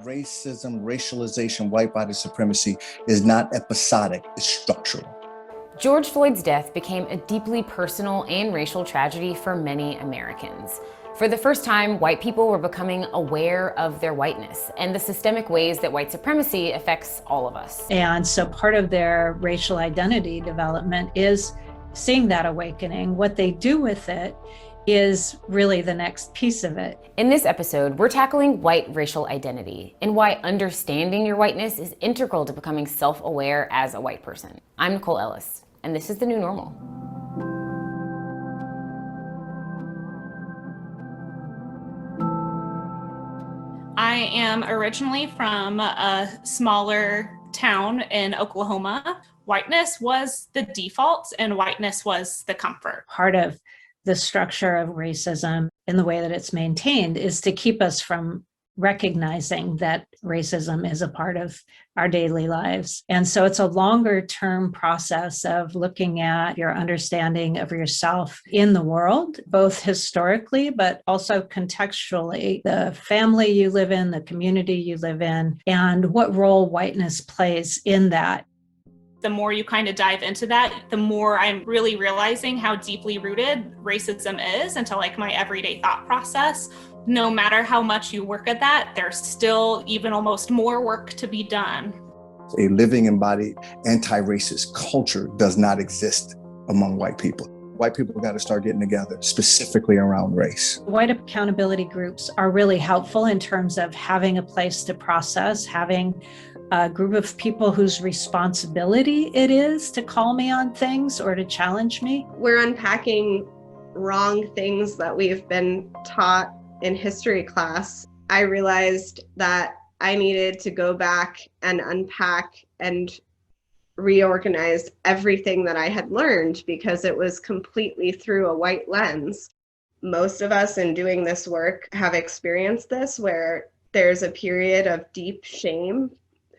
Racism, racialization, white body supremacy is not episodic, it's structural. George Floyd's death became a deeply personal and racial tragedy for many Americans. For the first time, white people were becoming aware of their whiteness and the systemic ways that white supremacy affects all of us. And so part of their racial identity development is seeing that awakening. What they do with it is really the next piece of it. In this episode, we're tackling white racial identity and why understanding your whiteness is integral to becoming self-aware as a white person. I'm Nicole Ellis, and this is The New Normal. I am originally from a smaller town in Oklahoma. Whiteness was the default and whiteness was the comfort. Part of the structure of racism in the way that it's maintained is to keep us from recognizing that racism is a part of our daily lives. And so it's a longer term process of looking at your understanding of yourself in the world, both historically, but also contextually, the family you live in, the community you live in, and what role whiteness plays in that. The more you kind of dive into that, the more I'm really realizing how deeply rooted racism is into like my everyday thought process. No matter how much you work at that, there's still even almost more work to be done. A living, embodied, anti-racist culture does not exist among white people. White people got to start getting together specifically around race. White accountability groups are really helpful in terms of having a place to process, having a group of people whose responsibility it is to call me on things or to challenge me. We're unpacking wrong things that we've been taught in history class. I realized that I needed to go back and unpack and reorganize everything that I had learned because it was completely through a white lens. Most of us in doing this work have experienced this, where there's a period of deep shame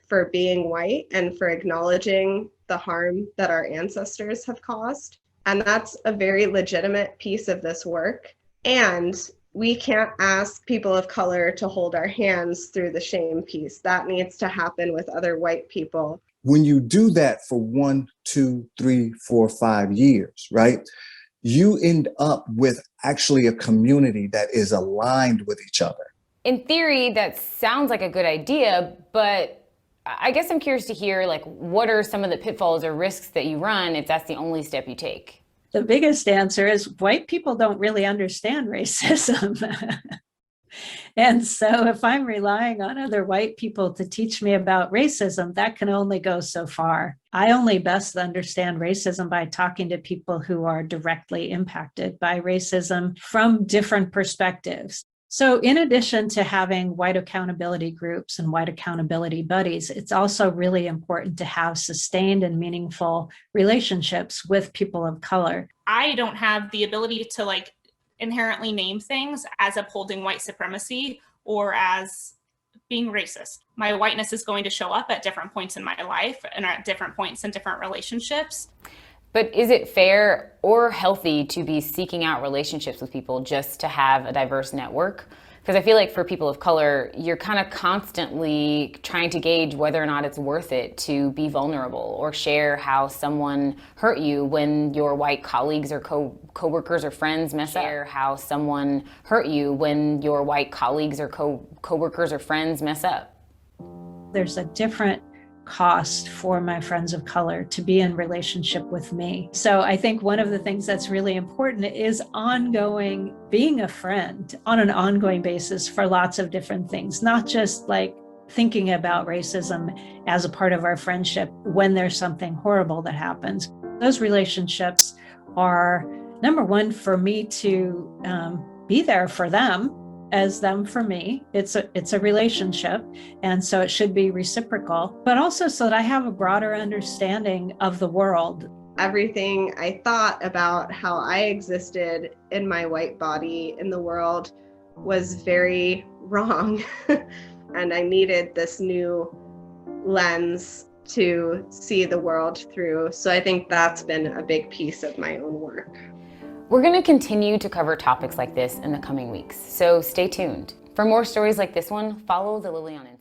for being white and for acknowledging the harm that our ancestors have caused. And that's a very legitimate piece of this work. And we can't ask people of color to hold our hands through the shame piece. That needs to happen with other white people. When you do that for 1, 2, 3, 4, 5 years, right? You end up with actually a community that is aligned with each other. In theory, that sounds like a good idea, but I guess I'm curious to hear, like, what are some of the pitfalls or risks that you run if that's the only step you take? The biggest answer is white people don't really understand racism. And so if I'm relying on other white people to teach me about racism, that can only go so far. I only best understand racism by talking to people who are directly impacted by racism from different perspectives. So in addition to having white accountability groups and white accountability buddies, it's also really important to have sustained and meaningful relationships with people of color. I don't have the ability to like inherently name things as upholding white supremacy or as being racist. My whiteness is going to show up at different points in my life and at different points in different relationships. But is it fair or healthy to be seeking out relationships with people just to have a diverse network? Because I feel like for people of color, you're kind of constantly trying to gauge whether or not it's worth it to be vulnerable or share how someone hurt you when your white colleagues or coworkers or friends mess up. Share how someone hurt you when your white colleagues or coworkers or friends mess up. There's a different cost for my friends of color to be in relationship with me. So I think one of the things that's really important is ongoing, being a friend on an ongoing basis for lots of different things, not just like thinking about racism as a part of our friendship when there's something horrible that happens. Those relationships are, number one, for me to be there for them as them for me. It's a relationship, and so it should be reciprocal, but also so that I have a broader understanding of the world. Everything I thought about how I existed in my white body in the world was very wrong. And I needed this new lens to see the world through. So I think that's been a big piece of my own work. We're going to continue to cover topics like this in the coming weeks, so stay tuned. For more stories like this one, follow The Lily on Instagram.